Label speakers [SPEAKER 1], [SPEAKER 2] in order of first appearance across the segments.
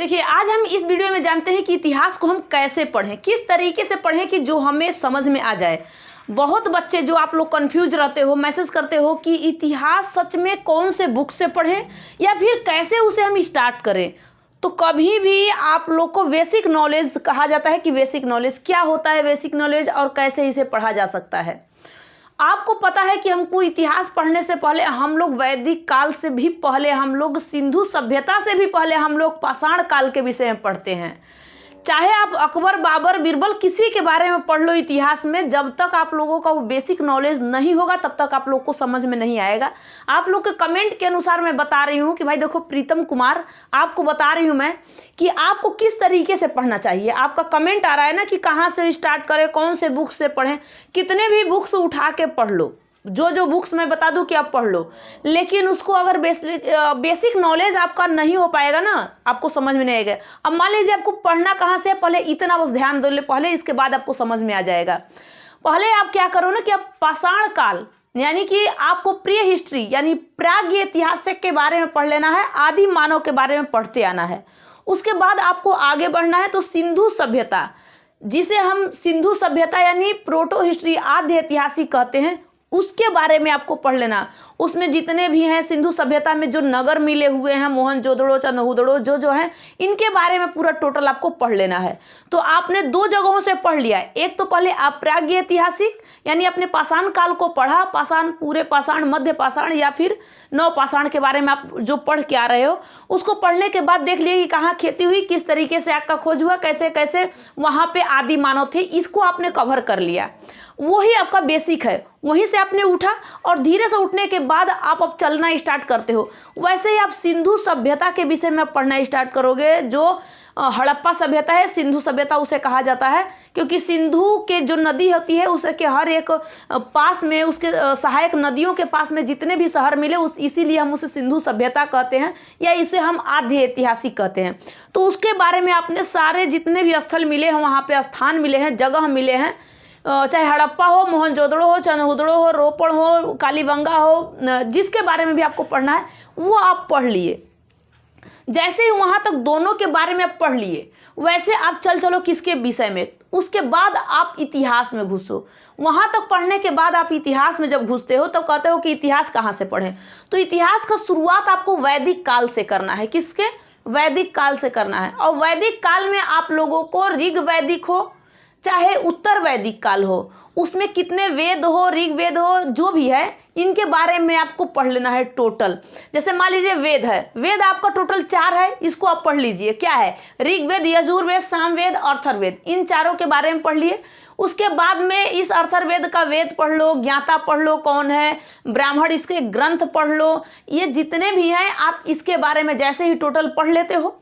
[SPEAKER 1] देखिए, आज हम इस वीडियो में जानते हैं कि इतिहास को हम कैसे पढ़ें, किस तरीके से पढ़ें कि जो हमें समझ में आ जाए। बहुत बच्चे जो आप लोग कंफ्यूज रहते हो, मैसेज करते हो कि इतिहास सच में कौन से बुक से पढ़ें या फिर कैसे उसे हम स्टार्ट करें। तो कभी भी आप लोग को बेसिक नॉलेज कहा जाता है कि बेसिक नॉलेज क्या होता है, बेसिक नॉलेज और कैसे इसे पढ़ा जा सकता है। आपको पता है कि हमको इतिहास पढ़ने से पहले हम लोग वैदिक काल से भी पहले, हम लोग सिंधु सभ्यता से भी पहले हम लोग पाषाण काल के विषय में पढ़ते हैं। चाहे आप अकबर, बाबर, बीरबल किसी के बारे में पढ़ लो इतिहास में, जब तक आप लोगों का वो बेसिक नॉलेज नहीं होगा तब तक आप लोग को समझ में नहीं आएगा। आप लोग के कमेंट के अनुसार मैं बता रही हूँ कि भाई देखो प्रीतम कुमार, आपको बता रही हूँ मैं कि आपको किस तरीके से पढ़ना चाहिए। आपका कमेंट आ रहा है ना कि कहाँ से स्टार्ट करें, कौन से बुक से पढ़ें। कितने भी बुक्स उठा के पढ़ लो, जो बुक्स मैं बता दूं कि आप पढ़ लो, लेकिन उसको अगर बेसिक नॉलेज आपका नहीं हो पाएगा ना, आपको समझ में नहीं आएगा। अब मान लीजिए आपको पढ़ना कहाँ से है, पहले इतना बस ध्यान दो ले पहले, इसके बाद आपको समझ में आ जाएगा। पहले आप क्या करो ना कि आप पाषाण काल यानी कि आपको प्री हिस्ट्री यानी प्राग्ञ इतिहास के बारे में पढ़ लेना है, आदि मानव के बारे में पढ़ते आना है। उसके बाद आपको आगे बढ़ना है तो सिंधु सभ्यता, जिसे हम सिंधु सभ्यता यानी प्रोटो हिस्ट्री, आद्य ऐतिहासिक कहते हैं, उसके बारे में आपको पढ़ लेना। उसमें जितने भी हैं सिंधु सभ्यता में जो नगर मिले हुए हैं, मोहनजोदड़ो, चंदहुदड़ो, जो हैं, इनके बारे में पूरा टोटल आपको पढ़ लेना है। तो आपने दो जगहों से पढ़ लिया। एक तो पहले आप प्राग्ञ ऐतिहासिक यानी अपने पाषाण काल को पढ़ा, पाषाण, पूरे पाषाण, मध्य पाषाण या फिर नव पाषाण के बारे में आप जो पढ़ के आ रहे हो, उसको पढ़ने के बाद देख लिए कि कहाँ खेती हुई, किस तरीके से आग का खोज हुआ, कैसे कैसे वहाँ पे आदि मानव थे, इसको आपने कवर कर लिया। वही आपका बेसिक है, वहीं से आपने उठा और धीरे से उठने के बाद आप अब चलना स्टार्ट करते हो। वैसे ही आप सिंधु सभ्यता के विषय में पढ़ना स्टार्ट करोगे। जो हड़प्पा सभ्यता है, सिंधु सभ्यता उसे कहा जाता है, क्योंकि सिंधु के जो नदी होती है उसके हर एक पास में, उसके सहायक नदियों के पास में जितने भी शहर मिले इसीलिए हम उसे सिंधु सभ्यता कहते हैं या इसे हम आद्य ऐतिहासिक कहते हैं। तो उसके बारे में आपने सारे जितने भी स्थल मिले हैं, वहाँ पे स्थान मिले हैं, जगह मिले हैं, चाहे हड़प्पा हो, मोहनजोदड़ो हो, चंदहुदड़ो हो, रोपड़ हो, कालीबंगा हो, जिसके बारे में भी आपको पढ़ना है वो आप पढ़ लिए। जैसे ही वहाँ तक दोनों के बारे में आप पढ़ लिए, वैसे आप चलो किसके विषय में, उसके बाद आप इतिहास में घुसो। वहाँ तक पढ़ने के बाद आप इतिहास में जब घुसते हो तब कहते हो कि इतिहास कहाँ से पढ़ें। तो इतिहास का शुरुआत आपको वैदिक काल से करना है। किसके? वैदिक काल से करना है। और वैदिक काल में आप लोगों को ऋग वैदिक हो चाहे उत्तर वैदिक काल हो, उसमें कितने वेद हो, ऋग्वेद हो, जो भी है, इनके बारे में आपको पढ़ लेना है टोटल। जैसे मान लीजिए वेद है, वेद आपका टोटल 4 है, इसको आप पढ़ लीजिए। क्या है? ऋग्वेद, यजुर्वेद, सामवेद, अथर्ववेद, इन चारों के बारे में पढ़ लिए। उसके बाद में इस अथर्ववेद का वेद पढ़ लो, ज्ञाता पढ़ लो कौन है, ब्राह्मण, इसके ग्रंथ पढ़ लो। ये जितने भी हैं आप इसके बारे में जैसे ही टोटल पढ़ लेते हो,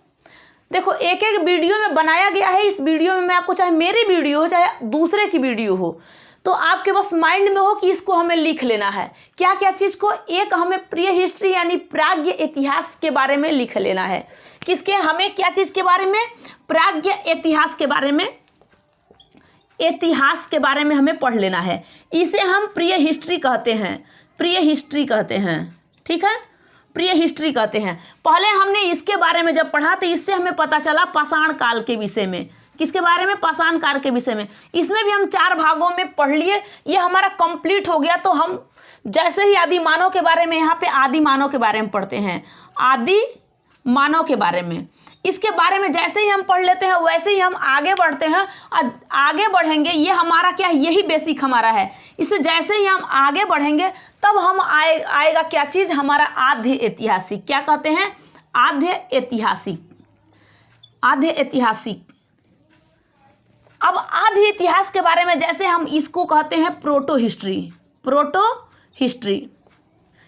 [SPEAKER 1] देखो एक एक वीडियो में बनाया गया है। इस वीडियो में मैं आपको, चाहे मेरी वीडियो हो चाहे दूसरे की वीडियो हो, तो आपके बस माइंड में हो कि इसको हमें लिख लेना है। क्या क्या चीज़ को? एक हमें प्री हिस्ट्री यानी प्राग्ञ इतिहास के बारे में लिख लेना है। किसके? हमें क्या चीज़ के बारे में? प्राग्ञ इतिहास के बारे में, इतिहास के बारे में हमें पढ़ लेना है। इसे हम प्री हिस्ट्री कहते हैं, प्री हिस्ट्री कहते हैं, ठीक है, प्री हिस्ट्री कहते हैं। पहले हमने इसके बारे में जब पढ़ा तो इससे हमें पता चला पाषाण काल के विषय में। किसके बारे में? पाषाण काल के विषय में। इसमें भी हम 4 भागों में पढ़ लिए, ये हमारा कंप्लीट हो गया। तो हम जैसे ही आदि मानव के बारे में, यहाँ पे आदि मानव के बारे में पढ़ते हैं, आदि मानव के बारे में, इसके बारे में जैसे ही हम पढ़ लेते हैं वैसे ही हम आगे बढ़ते हैं। और आगे बढ़ेंगे, ये हमारा क्या है, यही बेसिक हमारा है। इससे जैसे ही हम आगे बढ़ेंगे तब हम आएगा क्या चीज़, हमारा आद्य ऐतिहासिक। क्या कहते हैं? आद्य ऐतिहासिक, आद्य ऐतिहासिक। अब आद्य इतिहास के बारे में जैसे हम इसको कहते हैं प्रोटो हिस्ट्री, प्रोटो हिस्ट्री।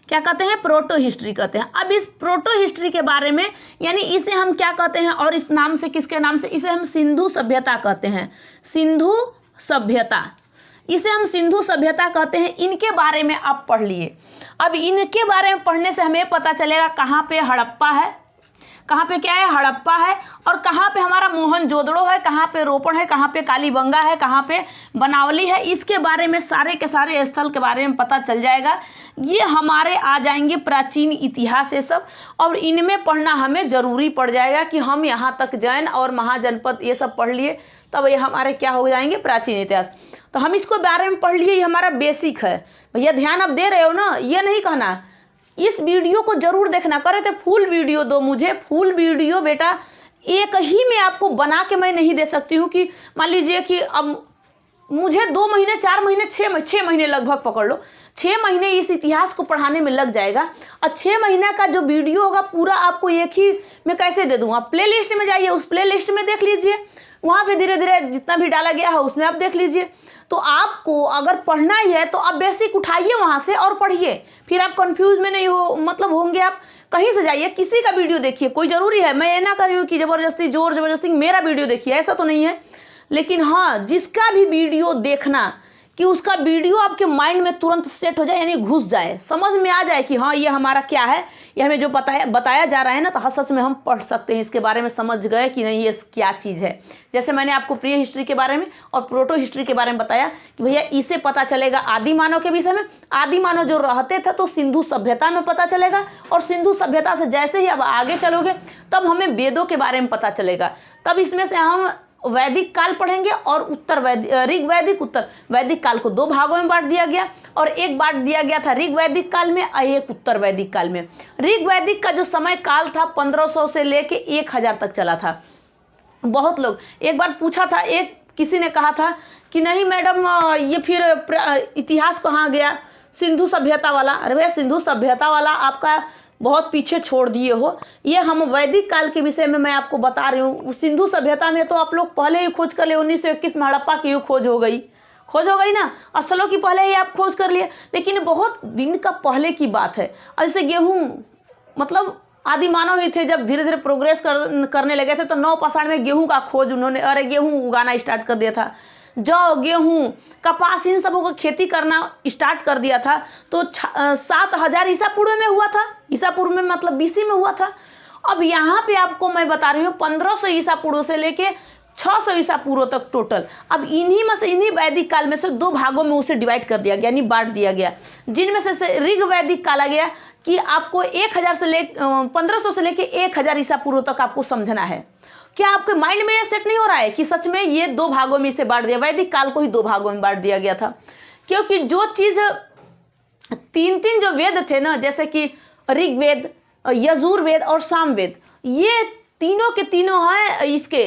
[SPEAKER 1] क्या कहते हैं? प्रोटो हिस्ट्री कहते हैं। अब इस प्रोटो हिस्ट्री के बारे में यानी इसे हम क्या कहते हैं, और इस नाम से, किसके नाम से? इसे हम सिंधु सभ्यता कहते हैं, सिंधु सभ्यता, इसे हम सिंधु सभ्यता कहते हैं। इनके बारे में आप पढ़ लिए। अब इनके बारे में पढ़ने से हमें पता चलेगा कहाँ पे हड़प्पा है, कहाँ पे क्या है, हड़प्पा है, और कहाँ पे हमारा मोहनजोदड़ो है, कहाँ पे रोपड़ है, कहाँ पे कालीबंगा है, कहाँ पे बनावली है। इसके बारे में सारे के सारे स्थल के बारे में पता चल जाएगा। ये हमारे आ जाएंगे प्राचीन इतिहास ये सब, और इनमें पढ़ना हमें ज़रूरी पड़ जाएगा कि हम यहाँ तक जैन और महाजनपद ये सब पढ़ लिए, तब ये हमारे क्या हो जाएंगे, प्राचीन इतिहास। तो हम इसको बारे में पढ़ लिए, ये हमारा बेसिक है। भैया ध्यान अब दे रहे हो ना, ये नहीं कहना इस वीडियो को जरूर देखना, करे तो फुल वीडियो दो मुझे। फुल वीडियो बेटा एक ही में आपको बना के मैं नहीं दे सकती हूँ कि मान लीजिए कि अब मुझे 2 महीने 4 महीने 6 महीने लगभग पकड़ लो, 6 महीने इस इतिहास को पढ़ाने में लग जाएगा। और 6 महीने का जो वीडियो होगा पूरा आपको एक ही में कैसे दे दूँ। आप प्ले लिस्ट में जाइए, उस प्ले लिस्ट में देख लीजिए, वहाँ पे धीरे धीरे जितना भी डाला गया है उसमें आप देख लीजिए। तो आपको अगर पढ़ना ही है तो आप बेसिक उठाइए वहाँ से और पढ़िए, फिर आप कंफ्यूज में नहीं होंगे। आप कहीं से जाइए, किसी का वीडियो देखिए, कोई ज़रूरी है मैं ये ना कर रही हूँ कि ज़बरदस्ती जोर ज़बरदस्ती मेरा वीडियो देखिए, ऐसा तो नहीं है। लेकिन हाँ, जिसका भी वीडियो देखना कि उसका वीडियो आपके माइंड में तुरंत सेट हो जाए, यानी घुस जाए, समझ में आ जाए कि हाँ ये हमारा क्या है, ये हमें जो बताया जा रहा है ना, तो सच में हम पढ़ सकते हैं इसके बारे में, समझ गए कि नहीं ये क्या चीज़ है। जैसे मैंने आपको प्री हिस्ट्री के बारे में और प्रोटो हिस्ट्री के बारे में बताया कि भैया इसे पता चलेगा आदि मानव के विषय में। आदि मानव जो रहते थे तो सिंधु सभ्यता में पता चलेगा, और सिंधु सभ्यता से जैसे ही अब आगे चलोगे तब हमें वेदों के बारे में पता चलेगा। तब इसमें से हम वैदिक काल पढ़ेंगे और ऋग वैदिक उत्तर वैदिक काल को 2 भागों में बांट दिया गया, और एक बांट दिया गया था ऋग वैदिक काल में और एक उत्तर वैदिक काल में। ऋग वैदिक का जो समय काल था 1500 से लेके 1000 तक चला था। बहुत लोग एक बार पूछा था, किसी ने कहा था कि नहीं मैडम ये फिर इतिहास कहाँ गया, सिंधु सभ्यता वाला। अरे भैया सिंधु सभ्यता वाला आपका बहुत पीछे छोड़ दिए हो, ये हम वैदिक काल के विषय में मैं आपको बता रही हूँ। सिंधु सभ्यता में तो आप लोग पहले ही खोज कर लिए, 1921 में हड़प्पा की खोज हो गई ना, स्थलों की पहले ही आप खोज कर लिए, लेकिन बहुत दिन का पहले की बात है। ऐसे गेहूँ मतलब आदि मानव ही थे, जब धीरे धीरे प्रोग्रेस करने लगे थे तो 9 पाषाण में गेहूँ का खोज उन्होंने गेहूँ उगाना स्टार्ट कर दिया था। जौ, गेहूँ, कपास, इन सबों को खेती करना स्टार्ट कर दिया था। तो 7000 ईसा पूर्व में हुआ था, ईसा पूर्व में मतलब BC में हुआ था। अब यहाँ पे आपको मैं बता रही हूँ 1500 ईसा पूर्व से लेके 600 ईसा पूर्व तक टोटल। अब इन्हीं वैदिक काल में से 2 भागों में उसे डिवाइड कर दिया गया, यानी बांट दिया गया, जिनमें से ऋग वैदिक काल आ गया कि आपको 1500 से लेके 1000 ईसा पूर्व तक आपको समझना है। क्या आपके माइंड में ये सेट नहीं हो रहा है कि सच में ये 2 भागों में इसे बांट दिया, वैदिक काल को ही 2 भागों में बांट दिया गया था। क्योंकि जो चीज़ 3 जो वेद थे ना, जैसे कि ऋग्वेद, यजुर्वेद और सामवेद, ये तीनों के तीनों हैं इसके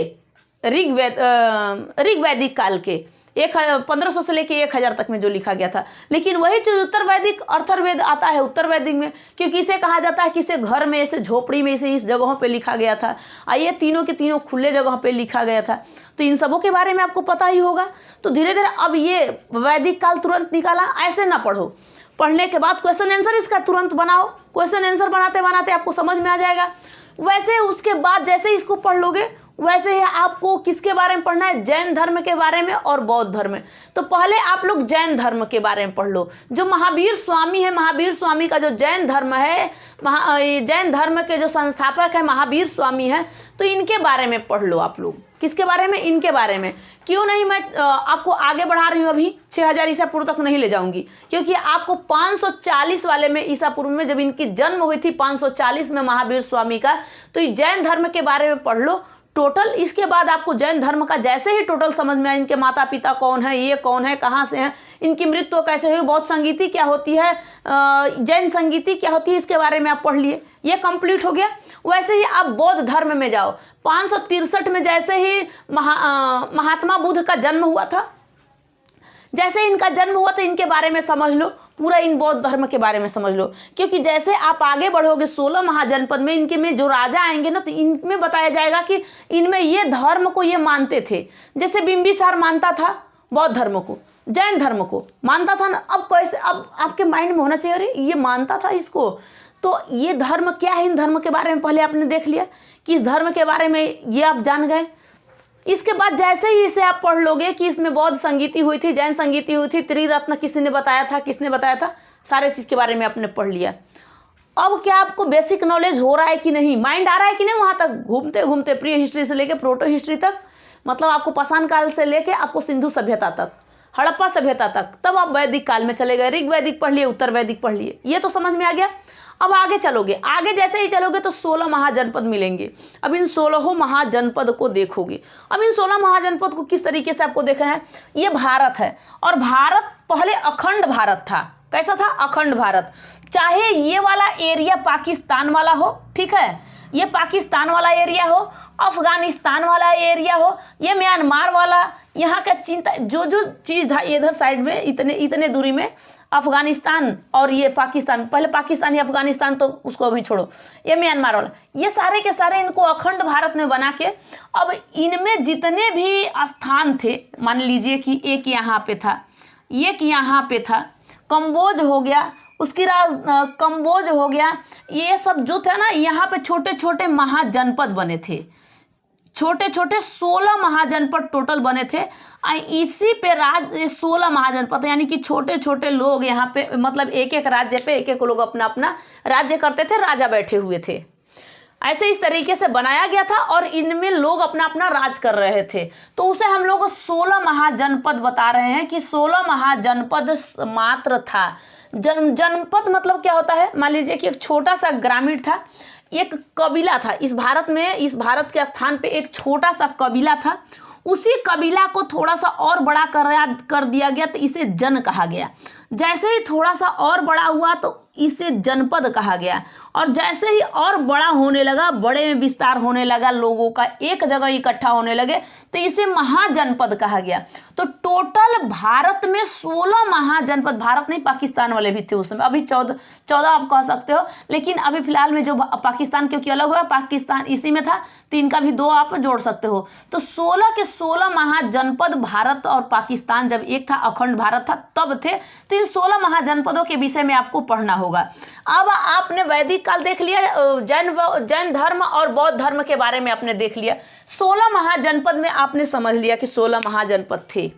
[SPEAKER 1] ऋग वैदिक काल के 1500 से लेके 1000 तक में जो लिखा गया था। लेकिन वही चीज उत्तर वैदिक अर्थर्वेद आता है उत्तर वैदिक में, क्योंकि इसे कहा जाता है कि इसे घर में, इसे झोपड़ी में, इसे इस जगहों पे लिखा गया था। ये तीनों के तीनों खुले जगहों पे लिखा गया था। तो इन सबों के बारे में आपको पता ही होगा। तो धीरे धीरे अब ये वैदिक काल तुरंत निकाला, ऐसे ना पढ़ो, पढ़ने के बाद क्वेश्चन आंसर इसका तुरंत बनाओ। क्वेश्चन आंसर बनाते बनाते आपको समझ में आ जाएगा। वैसे उसके बाद जैसे इसको पढ़ लोगे वैसे ही आपको किसके बारे में पढ़ना है, जैन धर्म के बारे में और बौद्ध धर्म। तो पहले आप लोग जैन धर्म के बारे में पढ़ लो। जो महावीर स्वामी है, महावीर स्वामी का जो जैन धर्म है, जैन धर्म के जो संस्थापक है महावीर स्वामी है, तो इनके बारे में पढ़ लो आप लोग। किसके बारे में? इनके बारे में। क्यों नहीं, मैं आपको आगे बढ़ा रही हूँ, अभी 6000 ईसा पूर्व तक नहीं ले जाऊंगी, क्योंकि आपको 540 वाले में ईसा पूर्व में जब इनकी जन्म हुई थी 540 में महावीर स्वामी का, तो ये जैन धर्म के बारे में पढ़ लो टोटल। इसके बाद आपको जैन धर्म का जैसे ही टोटल समझ में आए, इनके माता पिता कौन है, ये कौन है, कहाँ से हैं, इनकी मृत्यु कैसे हुई, बौद्ध संगीति क्या होती है, जैन संगीति क्या होती है, इसके बारे में आप पढ़ लिए, ये कंप्लीट हो गया। वैसे ही आप बौद्ध धर्म में जाओ। 563 में जैसे ही महात्मा बुद्ध का जन्म हुआ था, जैसे इनका जन्म हुआ तो इनके बारे में समझ लो, पूरा इन बौद्ध धर्म के बारे में समझ लो। क्योंकि जैसे आप आगे बढ़ोगे 16 महाजनपद में, इनके में जो राजा आएंगे ना, तो इनमें बताया जाएगा कि इनमें ये धर्म को ये मानते थे। जैसे बिंबिसार मानता था बौद्ध धर्म को, जैन धर्म को मानता था ना। अब कैसे, अब आपके माइंड में होना चाहिए, अरे ये मानता था इसको, तो ये धर्म क्या है, इन धर्म के बारे में पहले आपने देख लिया कि इस धर्म के बारे में ये आप जान गए। इसके बाद जैसे ही इसे आप पढ़ लोगे कि इसमें बौद्ध संगीति हुई थी, जैन संगीति हुई थी, त्रिरत्न किसने बताया था, किसने बताया था, सारे चीज़ के बारे में आपने पढ़ लिया। अब क्या आपको बेसिक नॉलेज हो रहा है कि नहीं, माइंड आ रहा है कि नहीं वहाँ तक, घूमते घूमते प्री हिस्ट्री से लेके प्रोटो हिस्ट्री तक, मतलब आपको पाषाण काल से लेके आपको सिंधु सभ्यता तक, हड़प्पा सभ्यता तक, तब आप वैदिक काल में चले गए, ऋग वैदिक पढ़ लिए, उत्तर वैदिक पढ़ लिए, ये तो समझ में आ गया। अब आगे चलोगे, आगे जैसे ही चलोगे तो 16 महाजनपद मिलेंगे। अब इन 16 महाजनपद को देखोगे। अब इन 16 महाजनपद को किस तरीके से आपको देखना है, ये भारत है, और भारत पहले अखंड भारत था। कैसा था, अखंड भारत। चाहे ये वाला एरिया पाकिस्तान वाला हो, ठीक है, ये पाकिस्तान वाला एरिया हो, अफगानिस्तान वाला एरिया हो, ये म्यांमार वाला, यहाँ का चिंता जो जो चीज़ था इधर साइड में, इतने दूरी में अफगानिस्तान और ये पाकिस्तान, पहले पाकिस्तान या अफगानिस्तान तो उसको अभी छोड़ो, ये म्यांमार वाला, ये सारे के सारे इनको अखंड भारत में बना के अब इनमें जितने भी स्थान थे, मान लीजिए कि एक यहाँ पे था, एक यहाँ पे था, कम्बोज हो गया, उसकी कम्बोज हो गया, ये सब जो था ना, यहाँ पे छोटे छोटे महाजनपद बने थे, छोटे छोटे 16 महाजनपद टोटल बने थे। इसी पे 16 महाजनपद, यानी कि छोटे छोटे लोग यहाँ पे, मतलब एक एक राज्य पे एक एक लोग अपना अपना राज्य करते थे, राजा बैठे हुए थे। ऐसे इस तरीके से बनाया गया था और इनमें लोग अपना अपना राज कर रहे थे। तो उसे हम लोग 16 महाजनपद बता रहे हैं कि 16 महाजनपद मात्र था। जनपद मतलब क्या होता है, मान लीजिए कि एक छोटा सा ग्रामीण था, एक कबीला था इस भारत में, इस भारत के स्थान पे एक छोटा सा कबीला था, उसी कबीला को थोड़ा सा और बड़ा कर दिया गया तो इसे जन कहा गया। जैसे ही थोड़ा सा और बड़ा हुआ तो इसे जनपद कहा गया, और जैसे ही और बड़ा होने लगा, बड़े में विस्तार होने लगा, लोगों का एक जगह इकट्ठा होने लगे तो इसे महाजनपद कहा गया। तो टोटल भारत में 16 महाजनपद, भारत नहीं पाकिस्तान वाले भी थे उस समय, अभी 14 आप कह सकते हो, लेकिन अभी फिलहाल में जो पाकिस्तान क्योंकि अलग हुआ, पाकिस्तान इसी में था तो इनका भी 2 आप जोड़ सकते हो। तो 16 के 16 महाजनपद भारत और पाकिस्तान जब एक था, अखंड भारत था, तब थे। तो इन 16 महाजनपदों के विषय में आपको पढ़ना होगा। अब आपने वैदिक काल देख लिया, जैन धर्म और बौद्ध धर्म के बारे में आपने देख लिया, 16 महाजनपद में आपने समझ लिया कि 16 महाजनपद थे।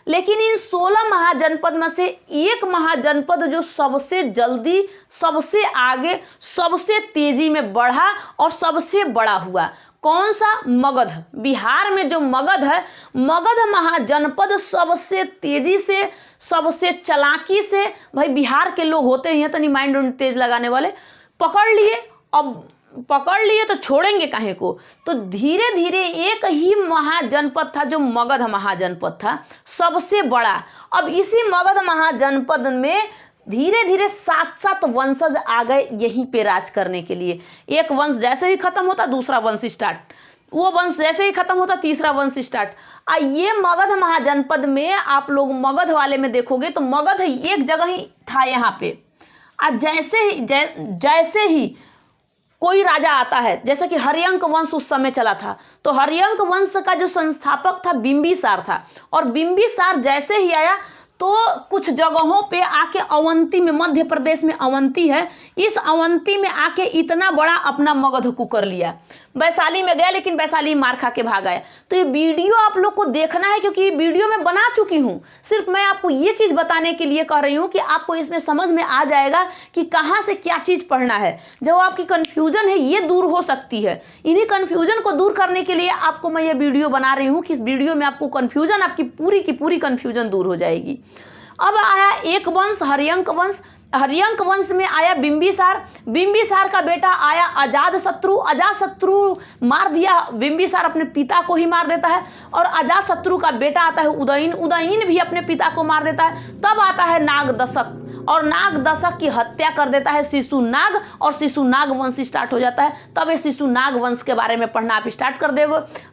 [SPEAKER 1] लेकिन इन 16 महाजनपद में से एक महाजनपद जो सबसे जल्दी, सबसे आगे, सबसे तेजी में बढ़ा और सबसे बड़ा हुआ, कौन सा, मगध। बिहार में जो मगध है, मगध महाजनपद सबसे तेजी से, सबसे चालाकी से, भाई बिहार के लोग होते हैं तनी माइंड तेज लगाने वाले, पकड़ लिए। अब पकड़ लिए तो छोड़ेंगे काहे को, तो धीरे धीरे एक ही महाजनपद था जो मगध महाजनपद था, सबसे बड़ा। अब इसी मगध महाजनपद में धीरे धीरे 7 वंशज आ गए यहीं पे राज करने के लिए। एक वंश जैसे ही खत्म होता दूसरा वंश स्टार्ट, वो वंश जैसे ही खत्म होता तीसरा वंश स्टार्ट। ये मगध महाजनपद में आप लोग मगध वाले में देखोगे तो मगध एक जगह ही था यहाँ पे। जैसे ही कोई राजा आता है, जैसे कि हर्यंक वंश उस समय चला था, तो हर्यंक वंश का जो संस्थापक था बिंबिसार था, और बिंबिसार जैसे ही आया तो कुछ जगहों पे आके अवंती में, मध्य प्रदेश में अवंती है, इस अवंती में आके इतना बड़ा अपना मगध को कर लिया। वैशाली में गया लेकिन वैशाली मार खा के भाग आया। तो ये वीडियो आप लोग को देखना है क्योंकि ये वीडियो मैं बना चुकी हूँ, सिर्फ मैं आपको ये चीज़ बताने के लिए कह रही हूँ कि आपको इसमें समझ में आ जाएगा कि कहाँ से क्या चीज़ पढ़ना है। जो आपकी कन्फ्यूजन है ये दूर हो सकती है। इन्हीं कन्फ्यूजन को दूर करने के लिए आपको मैं ये वीडियो बना रही हूँ कि इस वीडियो में आपको कन्फ्यूजन, आपकी पूरी की पूरी कन्फ्यूजन दूर हो जाएगी। अब आया एक वंश, हर्यंक वंश। हर्यंक वंश में आया बिंबिसार। बिंबिसार का बेटा आया अजातशत्रु। अजातशत्रु मार दिया, बिंबिसार अपने पिता को ही मार देता है। और अजातशत्रु का बेटा आता है उदयन। उदयन भी अपने पिता को मार देता है। तब आता है नागदशक, और नागदशक की हत्या कर देता है शिशुनाग, और शिशुनाग वंश स्टार्ट हो जाता है। तब ये शिशुनाग वंश के बारे में पढ़ना आप स्टार्ट कर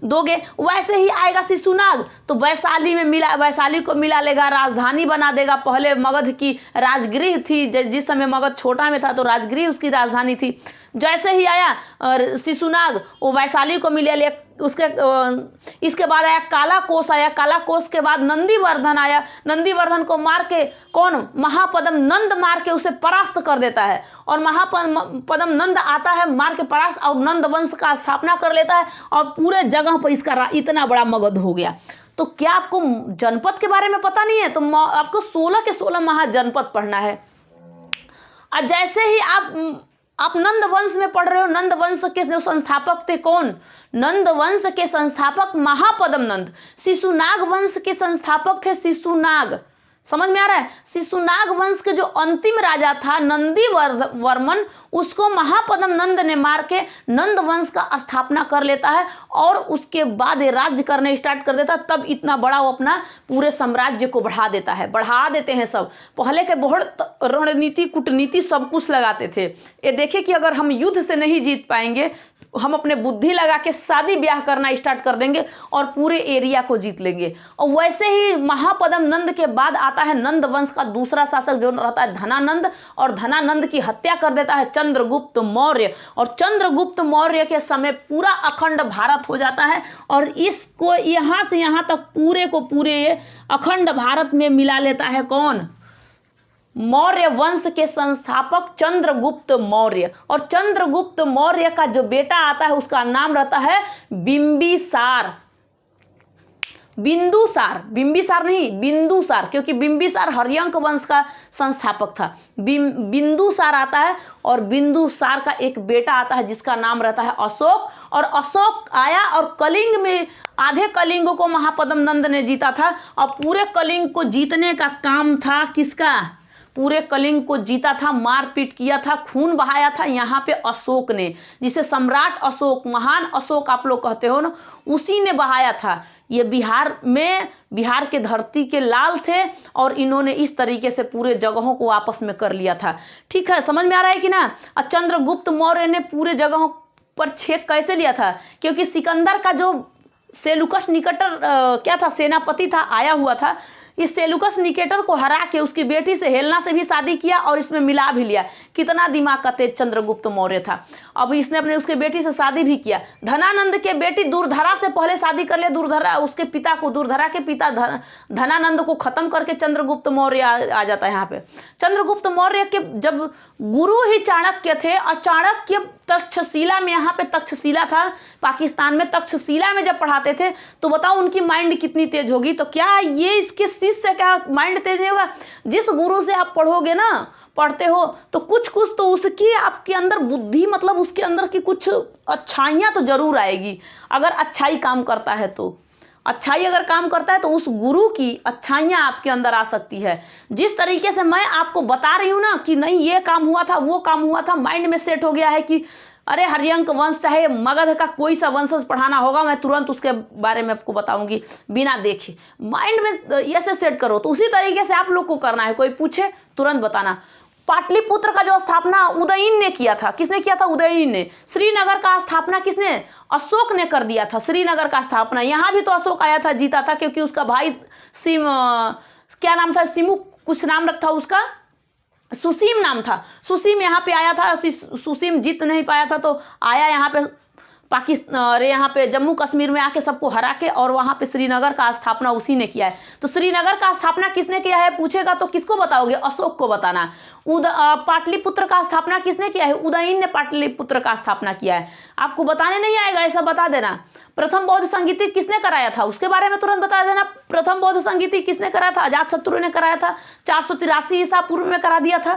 [SPEAKER 1] दोगे। वैसे ही आएगा शिशुनाग तो वैशाली में वैशाली को मिला लेगा, राजधानी बना देगा। पहले मगध की राजगृह थी, जिस समय मगध छोटा में था तो राजगृह उसकी राजधानी थी। जैसे ही आया शिशुनाग, वो वैशाली को मिला लिया। इसके बाद आया काला कोस आया। काला कोस के बाद नंदीवर्धन आया। नंदीवर्धन को मार के कौन, महापद्म नंद मार के उसे परास्त कर देता है। और महापद्म नंद आता है मार के परास्त, और नंद वंश का स्थापना कर लेता है, और पूरे जगह पर इसका इतना बड़ा मगध हो गया। तो क्या आपको जनपद के बारे में पता नहीं है? तो आपको 16 के 16 महाजनपद पढ़ना है। और जैसे ही आप नंद वंश में पढ़ रहे हो, नंद वंश के जो संस्थापक थे कौन? नंद वंश के संस्थापक महापद्म नंद। शिशुनाग वंश के संस्थापक थे शिशुनाग। समझ में आ रहा है? शिशुनाग वंश के जो अंतिम राजा था नंदी वर्मन, उसको महापद्म नंद ने मार के नंद वंश का स्थापना कर लेता है और उसके बाद ये राज्य करने स्टार्ट कर देता है। तब इतना बड़ा वो अपना पूरे साम्राज्य को बढ़ा देता है, बढ़ा देते हैं सब। पहले के बहुत रणनीति कूटनीति सब कुछ लगाते थे। ये देखिए कि अगर हम युद्ध से नहीं जीत पाएंगे, हम अपने बुद्धि लगा के शादी ब्याह करना स्टार्ट कर देंगे और पूरे एरिया को जीत लेंगे। और वैसे ही महापद्म नंद के बाद आता है नंद वंश का दूसरा शासक जो रहता है धनानंद, और धनानंद की हत्या कर देता है चंद्रगुप्त मौर्य। और चंद्रगुप्त मौर्य के समय पूरा अखंड भारत हो जाता है और इसको यहाँ से यहाँ तक पूरे को पूरे ये अखंड भारत में मिला लेता है कौन? मौर्य वंश के संस्थापक चंद्रगुप्त मौर्य। और चंद्रगुप्त मौर्य का जो बेटा आता है उसका नाम रहता है बिंबिसार। बिंबिसार नहीं, बिंदुसार, क्योंकि बिंबिसार हर्यंक वंश का संस्थापक था। बिंदुसार आता है और बिंदुसार का एक बेटा आता है जिसका नाम रहता है अशोक। और अशोक आया और कलिंग में आधे कलिंग को महापद्म नंद ने जीता था। और पूरे कलिंग को जीतने का काम था किसका? पूरे कलिंग को जीता था, मारपीट किया था, खून बहाया था यहाँ पे अशोक ने, जिसे सम्राट अशोक, महान अशोक आप लोग कहते हो ना, उसी ने बहाया था। ये बिहार के धरती के लाल थे और इन्होंने इस तरीके से पूरे जगहों को आपस में कर लिया था। ठीक है, समझ में आ रहा है कि ना? और चंद्रगुप्त मौर्य ने पूरे जगहों पर छेक कैसे लिया था? क्योंकि सिकंदर का जो सेलुकस निकेटर क्या था, सेनापति था, आया हुआ था। इस सेलुकस निकेटर को हरा के उसकी बेटी से हेलेना से भी शादी किया और इसमें मिला भी लिया। कितना दिमाग का तेज चंद्रगुप्त मौर्य था। अब इसने अपने उसके बेटी से शादी भी किया। धनानंद के बेटी दुर्धरा से पहले शादी कर ले। दुर्धरा उसके पिता को, दुर्धरा के पिता धनानंद को खत्म करके चंद्रगुप्त मौर्य आ जाता है यहाँ पे। चंद्रगुप्त मौर्य के जब गुरु ही चाणक्य थे और चाणक्य तक्षशिला में, यहाँ पे तक्षशिला था पाकिस्तान में, तक्षशिला में जब पढ़ाते थे तो बताओ उनकी माइंड कितनी तेज होगी। तो क्या ये इसके से क्या माइंड तेज नहीं होगा? जिस गुरु से आप पढ़ोगे ना, पढ़ते हो तो कुछ तो उसकी आपके अंदर बुद्धि, मतलब उसके अंदर की कुछ अच्छाइयाँ तो जरूर आएगी। अगर अच्छाई काम करता है तो, अच्छाई अगर काम करता है तो उस गुरु की अच्छाइयाँ आपके अंदर आ सकती है। जिस तरीके से मैं आपको बता रही हूँ ना कि नहीं ये काम हुआ था, वो काम हुआ था, माइंड में सेट हो गया है कि अरे हर्यंक वंश चाहे मगध का कोई सा वंशज पढ़ाना होगा, मैं तुरंत उसके बारे में आपको बताऊंगी बिना देखे। माइंड में ऐसे सेट करो। तो उसी तरीके से आप लोग को करना है। कोई पूछे तुरंत बताना। पाटलिपुत्र का जो स्थापना उदयन ने किया था, किसने किया था? उदयन ने। श्रीनगर का स्थापना किसने? अशोक ने कर दिया था। श्रीनगर का स्थापना यहाँ भी तो अशोक आया था, जीता था, क्योंकि उसका भाई क्या नाम था, सिमु कुछ नाम रखा उसका, सुसीम नाम था। सुसीम यहाँ पे आया था। सुसीम जीत नहीं पाया था तो आया यहाँ पे पाकिस्तान, यहाँ पे जम्मू कश्मीर में आके सबको हरा के, और वहाँ पे श्रीनगर का स्थापना उसी ने किया है। तो श्रीनगर का स्थापना किसने किया है पूछेगा तो किसको बताओगे? अशोक को बताना। पाटलिपुत्र का स्थापना किसने किया है? उदयन ने पाटलिपुत्र का स्थापना किया है। आपको बताने नहीं आएगा, ऐसा बता देना। प्रथम बौद्ध संगीति किसने कराया था उसके बारे में तुरंत बता देना। प्रथम बौद्ध संगीति किसने कराया था? अजातशत्रु ने कराया था। 483 ईसा पूर्व में करा दिया था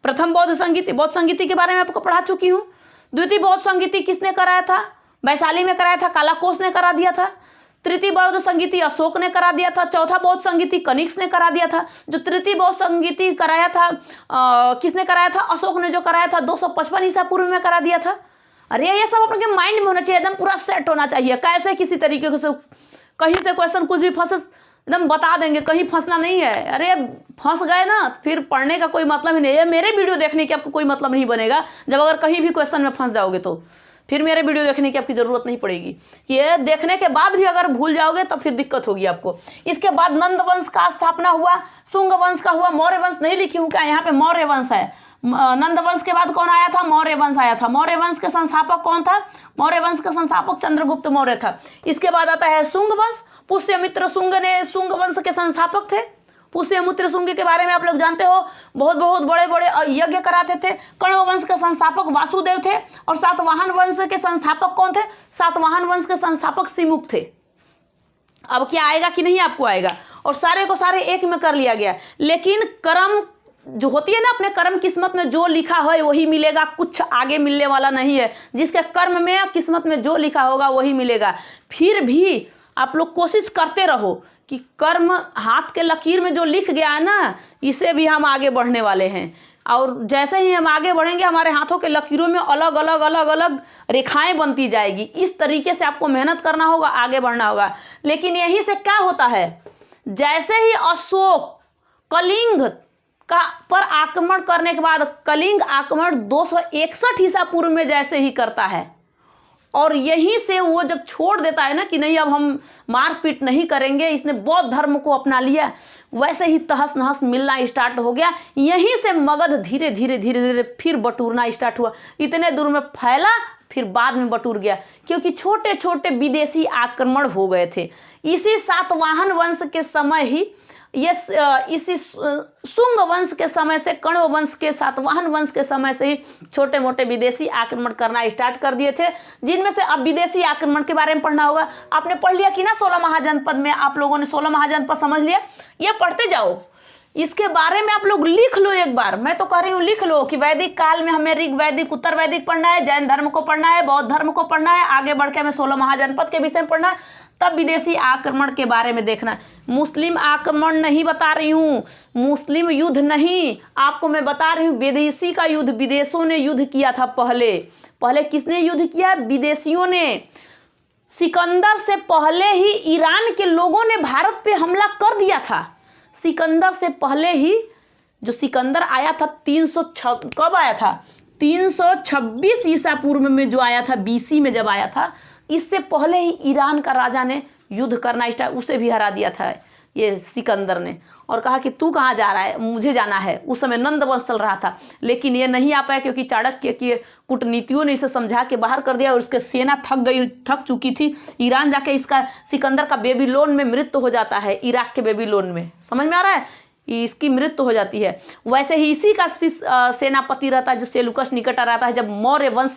[SPEAKER 1] प्रथम बौद्ध संगीति के बारे में आपको पढ़ा चुकी हूँ। द्वितीय बौद्ध संगीति किसने कराया था? वैशाली में कराया था, कालाकोस ने करा दिया था। तृतीय बौद्ध संगीति अशोक ने करा दिया था। चौथा बौद्ध संगीति कनिष्क ने करा दिया था। जो तृतीय बौद्ध संगीति कराया था किसने कराया था? अशोक ने जो कराया था 255 ईसा पूर्व में करा दिया था। अरे ये सब अपने माइंड में होना चाहिए, एकदम पूरा सेट होना चाहिए। कैसे किसी तरीके से कहीं से क्वेश्चन कुछ भी फंसे एकदम बता देंगे, कहीं फंसना नहीं है। अरे फंस गए ना फिर पढ़ने का कोई मतलब ही नहीं है। मेरे वीडियो देखने की आपको कोई मतलब नहीं बनेगा जब अगर कहीं भी क्वेश्चन में फंस जाओगे तो फिर मेरे वीडियो देखने की आपकी ज़रूरत नहीं पड़ेगी। ये देखने के बाद भी अगर भूल जाओगे तो फिर दिक्कत होगी आपको। इसके बाद नंद वंश का स्थापना हुआ, शुंग वंश का हुआ, मौर्य वंश नहीं लिखी हूँ क्या? यहाँ पे मौर्य वंश है। नंद वंश के बाद कौन आया था? मौर्य वंश आया था। मौर्य वंश के संस्थापक कौन था? मौर्य वंश का संस्थापक चंद्रगुप्त मौर्य था। इसके बाद आता है शुंग वंश। पुष्यमित्र शुंग ने शुंग वंश के संस्थापक थे। पुष्यमित्र शुंग के बारे में आप लोग जानते हो, बहुत बहुत बड़े बड़े यज्ञ कराते थे। कण्व वंश के संस्थापक वासुदेव थे। और सातवाहन वंश के संस्थापक कौन थे? सातवाहन वंश के संस्थापक सिमुक थे। अब क्या आएगा कि नहीं आपको आएगा? और सारे को सारे एक में कर लिया गया, लेकिन क्रम जो होती है ना, अपने कर्म किस्मत में जो लिखा है वही मिलेगा, कुछ आगे मिलने वाला नहीं है। जिसके कर्म में या किस्मत में जो लिखा होगा वही मिलेगा। फिर भी आप लोग कोशिश करते रहो कि कर्म हाथ के लकीर में जो लिख गया है ना, इसे भी हम आगे बढ़ने वाले हैं। और जैसे ही हम आगे बढ़ेंगे हमारे हाथों के लकीरों में अलग अलग अलग अलग रेखाएं बनती जाएगी। इस तरीके से आपको मेहनत करना होगा, आगे बढ़ना होगा। लेकिन यहीं से क्या होता है, जैसे ही अशोक कलिंग का पर आक्रमण करने के बाद, कलिंग आक्रमण 261 ईसा पूर्व में जैसे ही करता है, और यहीं से वो जब छोड़ देता है ना कि नहीं अब हम मारपीट नहीं करेंगे, इसने बौद्ध धर्म को अपना लिया, वैसे ही तहस नहस मिलना स्टार्ट हो गया। यहीं से मगध धीरे धीरे धीरे धीरे फिर बटूरना स्टार्ट हुआ। इतने दूर में फैला, फिर बाद में बटूर गया, क्योंकि छोटे छोटे विदेशी आक्रमण हो गए थे। इसी सातवाहन वंश के समय ही इसी शुंग वंश के समय से, कण्व वंश के सातवाहन वंश के समय से ही छोटे मोटे विदेशी आक्रमण करना स्टार्ट कर दिए थे, जिनमें से अब विदेशी आक्रमण के बारे में पढ़ना होगा। आपने पढ़ लिया कि ना 16 महाजनपद में, आप लोगों ने 16 महाजनपद समझ लिया, ये पढ़ते जाओ, इसके बारे में आप लोग लिख लो एक बार। मैं तो कह रही हूँ लिख लो कि वैदिक काल में हमें ऋग वैदिक उत्तर वैदिक पढ़ना है, जैन धर्म को पढ़ना है, बौद्ध धर्म को पढ़ना है, आगे बढ़ के हमें 16 महाजनपद के विषय में पढ़ना है, तब विदेशी आक्रमण के बारे में देखना है। मुस्लिम आक्रमण नहीं बता रही हूँ, मुस्लिम युद्ध नहीं, आपको मैं बता रही हूँ विदेशी का युद्ध। विदेशों ने युद्ध किया था पहले किसने युद्ध किया? विदेशियों ने। सिकंदर से पहले ही ईरान के लोगों ने भारत पे हमला कर दिया था। सिकंदर से पहले ही, जो सिकंदर आया था कब आया था? 326 ईसा पूर्व में जो आया था, BC में जब आया था, इससे पहले ही ईरान का राजा ने युद्ध करना स्टार्ट, उसे भी हरा दिया था ये सिकंदर ने, और कहा कि तू कहाँ जा रहा है, मुझे जाना है। उस समय नंद वंश चल रहा था, लेकिन ये नहीं आ पाया क्योंकि चाणक्य की कूटनीतियों ने इसे समझा के बाहर कर दिया, और उसके सेना थक चुकी थी। ईरान जाके इसका सिकंदर का बेबीलोन में मृत्यु हो जाता है, इराक के बेबीलोन में, समझ में आ रहा है, इसकी मृत्यु हो जाती है। वैसे ही इसी का सेनापति रहता है जो सेलुकस निकेटर रहता है। जब मौर्य वंश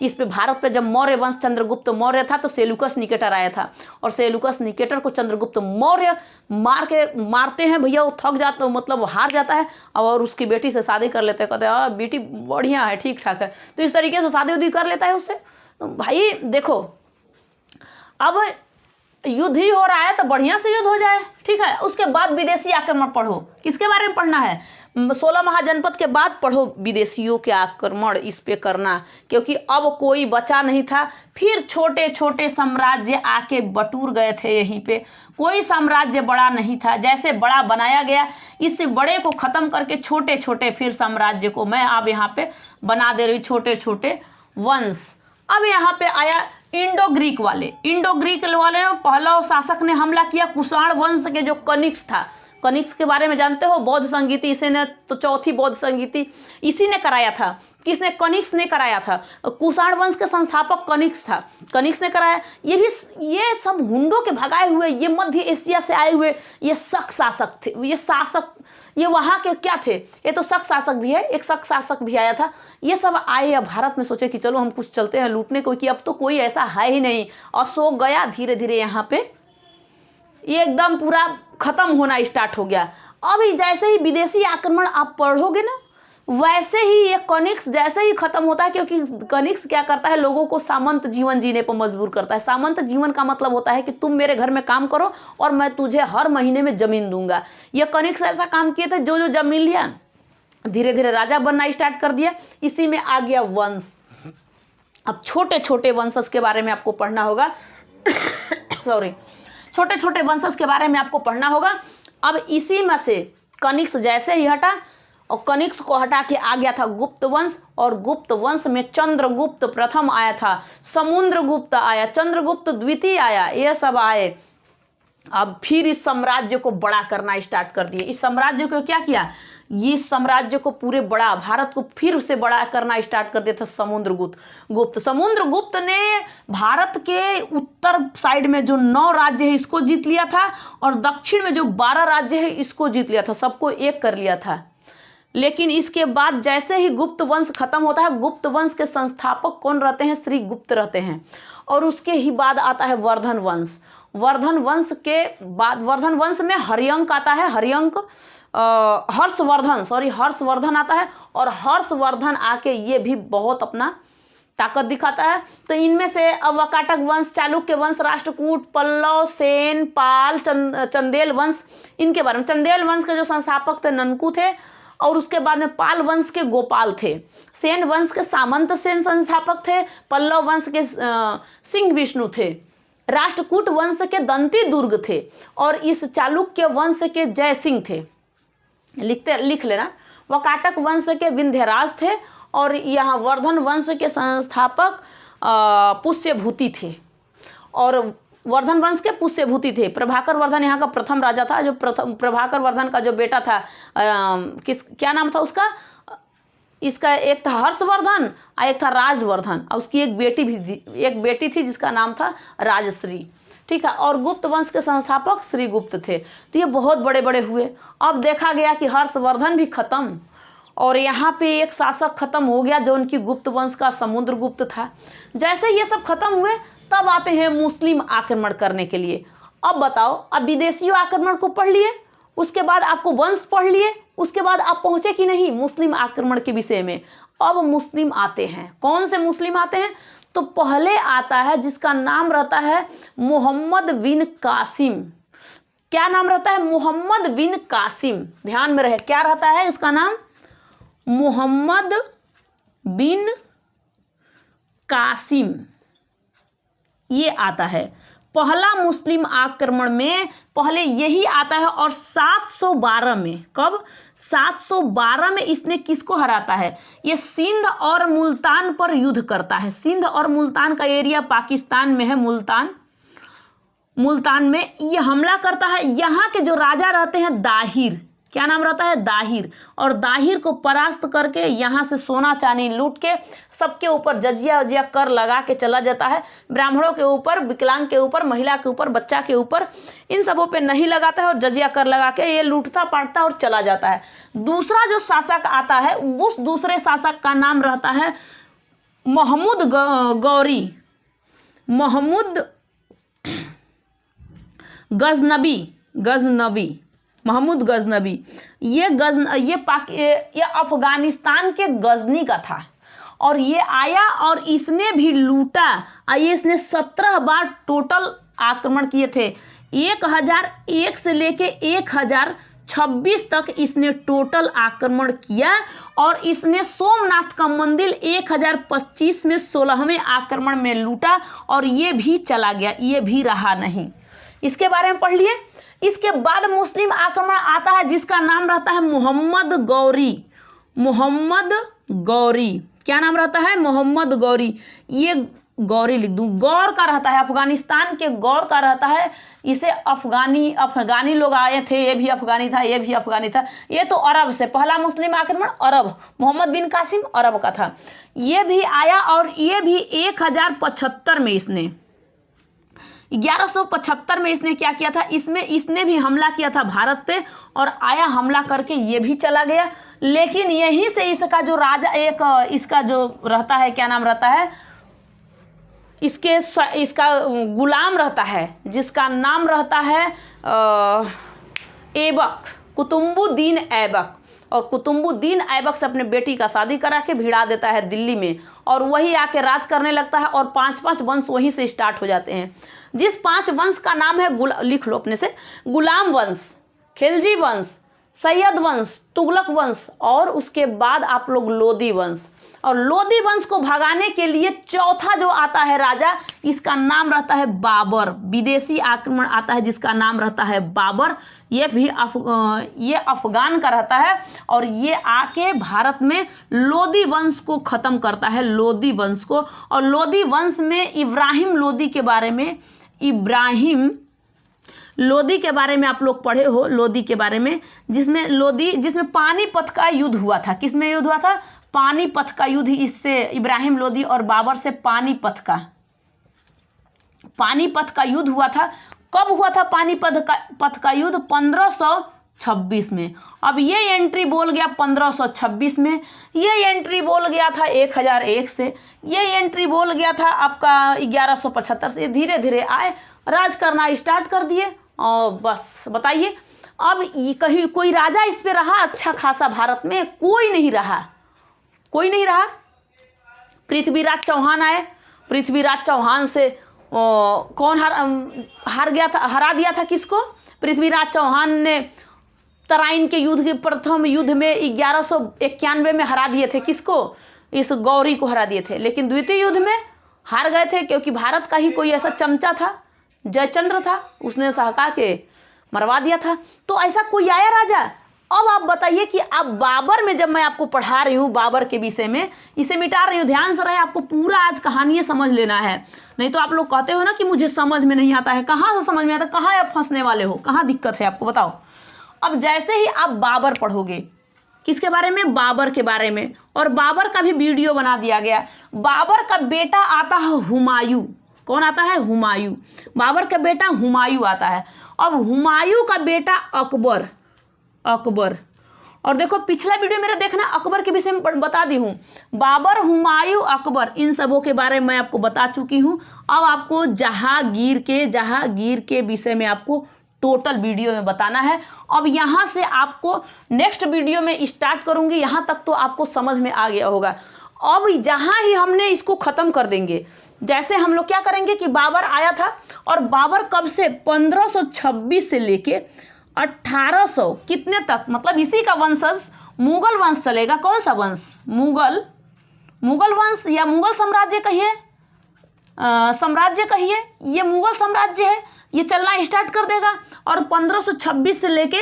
[SPEAKER 1] इस पे भारत पे, जब मौर्य वंश चंद्रगुप्त मौर्य था तो सेलुकस निकेटर आया था, और सेलुकस निकेटर को चंद्रगुप्त मौर्य मारते हैं भैया, वो थक जाता, मतलब हार जाता है, और उसकी बेटी से शादी कर लेते हैं। कहते हैं बेटी बढ़िया है, ठीक ठाक है, तो इस तरीके से शादी उदी कर लेता है उससे। भाई देखो, अब युद्ध ही हो रहा है तो बढ़िया से युद्ध हो जाए, ठीक है। उसके बाद विदेशी आक्रमण पढ़ो। किसके बारे में पढ़ना है? 16 महाजनपद के बाद पढ़ो विदेशियों के आक्रमण इस पे करना, क्योंकि अब कोई बचा नहीं था। फिर छोटे छोटे साम्राज्य आके बटूर गए थे यहीं पे, कोई साम्राज्य बड़ा नहीं था। जैसे बड़ा बनाया गया, इस बड़े को ख़त्म करके छोटे छोटे फिर साम्राज्य को मैं अब यहाँ पे बना दे रही, छोटे छोटे वंश। अब यहाँ पे आया इंडो ग्रीक वाले पहला शासक ने हमला किया कुषाण वंश के जो कनिक्स था। कनिक्स के बारे में जानते हो, बौद्ध संगीति, इसी ने तो चौथी बौद्ध संगीति इसी ने कराया था। किसने? कनिक्स ने कराया था। कुषाण वंश के संस्थापक कनिक्स था, कनिक्स ने कराया। ये सब हुंडों के भगाए हुए, ये मध्य एशिया से आए हुए ये शक शासक थे। ये वहाँ के क्या थे? ये तो शक शासक भी है, एक शक शासक भी आया था। ये सब आए या भारत में, सोचे कि चलो हम कुछ चलते हैं लूटने को, कि अब तो कोई ऐसा है ही नहीं। अशोक गया, धीरे धीरे यहाँ पे ये एकदम पूरा खत्म होना स्टार्ट हो गया। अभी जैसे ही विदेशी आक्रमण आप पढ़ोगे ना, वैसे ही ये कनिक्स जैसे ही खत्म होता है, क्योंकि कनिक्स क्या करता है, लोगों को सामंत जीवन जीने पर मजबूर करता है। सामंत जीवन का मतलब होता है कि तुम मेरे घर में काम करो और मैं तुझे हर महीने में जमीन दूंगा। ये कनिक्स ऐसा काम किए थे, जो जमीन लिया धीरे धीरे राजा बनना स्टार्ट कर दिया। इसी में आ गया वंश। अब छोटे छोटे वंशज के बारे में आपको पढ़ना होगा छोटे छोटे वंशज के बारे में आपको पढ़ना होगा। अब इसी में से कनिक्स जैसे ही हटा, और कनिक्स को हटा के आ गया था गुप्त वंश, और गुप्त वंश में चंद्रगुप्त प्रथम आया था, समुद्रगुप्त आया, चंद्रगुप्त द्वितीय आया, ये सब आए। अब फिर इस साम्राज्य को बड़ा करना स्टार्ट कर दिए। इस साम्राज्य को क्या किया? ये साम्राज्य को पूरे बड़ा, भारत को फिर से बड़ा करना स्टार्ट कर दिया था समुद्रगुप्त ने भारत के उत्तर साइड में जो 9 राज्य है इसको जीत लिया था, और दक्षिण में जो 12 राज्य है इसको जीत लिया था, सबको एक कर लिया था। लेकिन इसके बाद जैसे ही गुप्त वंश खत्म होता है, गुप्त वंश के संस्थापक कौन रहते हैं? श्री गुप्त रहते हैं। और उसके ही बाद आता है वर्धन वंश। वर्धन वंश के बाद, वर्धन वंश में हर्यंक आता है। हर्यंक हर्षवर्धन आता है, और हर्षवर्धन आके ये भी बहुत अपना ताकत दिखाता है। तो इनमें से वाकाटक वंश, चालुक्य वंश, राष्ट्रकूट, पल्लव, सेन, पाल, चंदेल वंश, इनके बारे में, चंदेल वंश के जो संस्थापक थे ननकू थे, और उसके बाद में पाल वंश के गोपाल थे, सेन वंश के सामंत सेन संस्थापक थे, पल्लव वंश के सिंह विष्णु थे, राष्ट्रकूट वंश के दंती दुर्ग थे, और इस चालुक्य वंश के जय सिंह थे। लिख लेना। वाकाटक वंश के विंध्यराज थे, और यहाँ वर्धन वंश के संस्थापक पुष्यभूति थे, और वर्धन वंश के पुष्यभूति थे। प्रभाकर वर्धन यहाँ का प्रथम राजा था, जो प्रभाकर वर्धन का जो बेटा था, क्या नाम था उसका, इसका एक था हर्षवर्धन और एक था राजवर्धन, और उसकी एक बेटी थी जिसका नाम था राजश्री। ठीक है, और गुप्त वंश के संस्थापक श्रीगुप्त थे। तो ये बहुत बड़े बड़े हुए। अब देखा गया कि हर्षवर्धन भी खत्म, और यहाँ पे एक शासक खत्म हो गया जो उनकी गुप्त वंश का समुद्रगुप्त था। जैसे ये सब खत्म हुए, तब आते हैं मुस्लिम आक्रमण करने के लिए। अब बताओ, अब विदेशियों आक्रमण को पढ़ लिए, उसके बाद आपको वंश पढ़ लिए, उसके बाद आप पहुंचे कि नहीं मुस्लिम आक्रमण के विषय में। अब मुस्लिम आते हैं। कौन से मुस्लिम आते हैं? तो पहले आता है जिसका नाम रहता है मोहम्मद बिन कासिम। क्या नाम रहता है? मोहम्मद बिन कासिम। ध्यान में रहे, क्या रहता है इसका नाम? मोहम्मद बिन कासिम। ये आता है पहला मुस्लिम आक्रमण में, पहले यही आता है। और 712 में, कब? 712 में इसने किसको हराता है? ये सिंध और मुल्तान पर युद्ध करता है। सिंध और मुल्तान का एरिया पाकिस्तान में है। मुल्तान में ये हमला करता है। यहाँ के जो राजा रहते हैं दाहिर, क्या नाम रहता है? दाहिर। और दाहिर को परास्त करके यहाँ से सोना चांदी लूट के सबके ऊपर जजिया उजिया कर लगा के चला जाता है। ब्राह्मणों के ऊपर, विकलांग के ऊपर, महिला के ऊपर, बच्चा के ऊपर, इन सबों पे नहीं लगाता है, और जजिया कर लगा के ये लूटता पाटता और चला जाता है। दूसरा जो शासक आता है, उस दूसरे शासक का नाम रहता है महमूद गौरी, महमूद गजनबी, महमूद गजनबी। ये अफगानिस्तान के गजनी का था, और ये आया और इसने भी लूटा। आइए, इसने 17 बार टोटल आक्रमण किए थे। 1001 से लेके 1026 तक इसने टोटल आक्रमण किया, और इसने सोमनाथ का मंदिर 1025 में 16वें आक्रमण में लूटा, और ये भी चला गया, ये भी रहा नहीं। इसके बारे में पढ़ लिए। इसके बाद मुस्लिम आक्रमण आता है जिसका नाम रहता है मोहम्मद गौरी। मोहम्मद गौरी, क्या नाम रहता है? मोहम्मद गौरी। ये गौरी लिख दूं, गौर का रहता है, अफगानिस्तान के गौर का रहता है। इसे अफगानी लोग आए थे, ये भी अफगानी था, ये भी अफगानी था। ये तो अरब से पहला मुस्लिम आक्रमण अरब, मोहम्मद बिन कासिम अरब का था। ये भी आया, और ये भी 1075 में, इसने 1175 में इसने क्या किया था? इसने भी हमला किया था भारत पे, और आया हमला करके ये भी चला गया। लेकिन यहीं से इसका जो राजा, इसका जो रहता है, क्या नाम रहता है? इसका गुलाम रहता है जिसका नाम रहता है ऐबक, कुतुबुद्दीन ऐबक। और कुतुबुद्दीन ऐबक से अपने बेटी का शादी करा के भिड़ा देता है दिल्ली में, और वही आके राज करने लगता है, और 5-5 वंश वहीं से स्टार्ट हो जाते हैं। जिस 5 वंश का नाम है, लिख लो अपने से, गुलाम वंश, खिलजी वंश, सैयद वंश, तुगलक वंश, और उसके बाद आप लोग लोदी वंश। और लोदी वंश को भगाने के लिए चौथा जो आता है राजा, इसका नाम रहता है बाबर। विदेशी आक्रमण आता है जिसका नाम रहता है बाबर। ये भी ये अफगान का रहता है, और ये आके भारत में लोदी वंश को ख़त्म करता है, लोदी वंश को। और लोदी वंश में इब्राहिम लोदी के बारे में, इब्राहिम लोदी के बारे में आप लोग पढ़े हो, लोदी के बारे में, जिसमें पानीपत का युद्ध हुआ था। किसमें युद्ध हुआ था? पानीपत का युद्ध। इससे इब्राहिम लोदी और बाबर से पानीपत का युद्ध हुआ था। कब हुआ था पानीपत का युद्ध? 1526 में। अब ये एंट्री बोल गया 1526 में, ये एंट्री बोल गया था 1001 से, ये एंट्री बोल गया था आपका 1175 से। धीरे धीरे आए, राज करना स्टार्ट कर दिए, और बस बताइए अब ये कहीं कोई राजा इस पे रहा अच्छा खासा भारत में? कोई नहीं रहा, कोई नहीं रहा। पृथ्वीराज चौहान आए, पृथ्वीराज चौहान से कौन हार गया था, हरा दिया था किसको? पृथ्वीराज चौहान ने तराइन के युद्ध के प्रथम युद्ध में 1191 में हरा दिए थे किसको? इस गौरी को हरा दिए थे। लेकिन द्वितीय युद्ध में हार गए थे क्योंकि भारत का ही कोई ऐसा चमचा था, जयचंद्र था, उसने सहका के मरवा दिया था। तो ऐसा कोई आया राजा? अब आप बताइए कि अब बाबर में जब मैं आपको पढ़ा रही हूँ बाबर के विषय में, इसे मिटा रही हूँ, ध्यान से रहे, आपको पूरा आज कहानी समझ लेना है। नहीं तो आप लोग कहते हो ना कि मुझे समझ में नहीं आता है। कहाँ से समझ में आता? कहाँ आप फंसने वाले हो? कहाँ दिक्कत है आपको बताओ। अब जैसे ही आप बाबर पढ़ोगे, किसके बारे में? बाबर के बारे में। और बाबर का भी वीडियो बना दिया गया। बाबर का बेटा आता है हुमायूं। कौन आता है? हुमायूं। बाबर का बेटा हुमायूं आता है। अब हुमायूं का बेटा अकबर, अकबर। और देखो पिछला वीडियो मेरा देखना, अकबर के विषय में बता दी हूँ। बाबर, हुमायूं, अकबर, इन सबों के बारे में मैं आपको बता चुकी हूँ। अब आपको जहांगीर के विषय में आपको टोटल वीडियो में बताना है। अब यहाँ से आपको नेक्स्ट वीडियो में स्टार्ट करूँगी, यहाँ तक तो आपको समझ में आ गया होगा। अब जहाँ ही हमने इसको ख़त्म कर देंगे, जैसे हम लोग क्या करेंगे कि बाबर आया था, और बाबर कब से? 1526 से लेके 1800 कितने तक, मतलब इसी का वंशज मुगल वंश चलेगा। कौन सा वंश? मुगल वंश या मुगल साम्राज्य कहिए, साम्राज्य कहिए, ये मुगल साम्राज्य है, ये चलना स्टार्ट कर देगा। और 1526 से लेके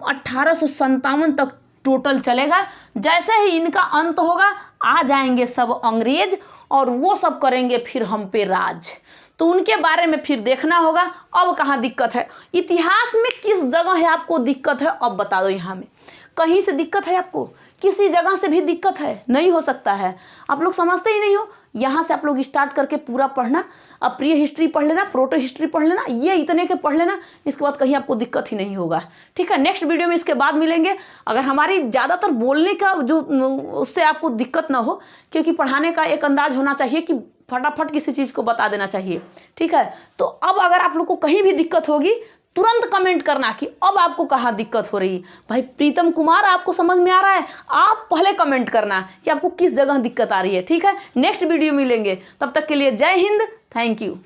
[SPEAKER 1] 1857 तक टोटल चलेगा। जैसे ही इनका अंत होगा, आ जाएंगे सब अंग्रेज, और वो सब करेंगे फिर हम पे राज। तो उनके बारे में फिर देखना होगा। अब कहाँ दिक्कत है? इतिहास में किस जगह है आपको दिक्कत है? अब बता दो। यहाँ में कहीं से दिक्कत है आपको? किसी जगह से भी दिक्कत है? नहीं हो सकता है, आप लोग समझते ही नहीं हो। यहाँ से आप लोग स्टार्ट करके पूरा पढ़ना। अब प्री हिस्ट्री पढ़ लेना, प्रोटो हिस्ट्री पढ़ लेना, ये इतने के पढ़ लेना, इसके बाद कहीं आपको दिक्कत ही नहीं होगा। ठीक है, नेक्स्ट वीडियो में इसके बाद मिलेंगे। अगर हमारी ज़्यादातर बोलने का जो उससे आपको दिक्कत ना हो, क्योंकि पढ़ाने का एक अंदाज होना चाहिए कि फटाफट किसी चीज़ को बता देना चाहिए। ठीक है, तो अब अगर आप लोग को कहीं भी दिक्कत होगी, तुरंत कमेंट करना कि अब आपको कहाँ दिक्कत हो रही है। भाई प्रीतम कुमार आपको समझ में आ रहा है? आप पहले कमेंट करना कि आपको किस जगह दिक्कत आ रही है। ठीक है, नेक्स्ट वीडियो मिलेंगे, तब तक के लिए जय हिंद, थैंक यू।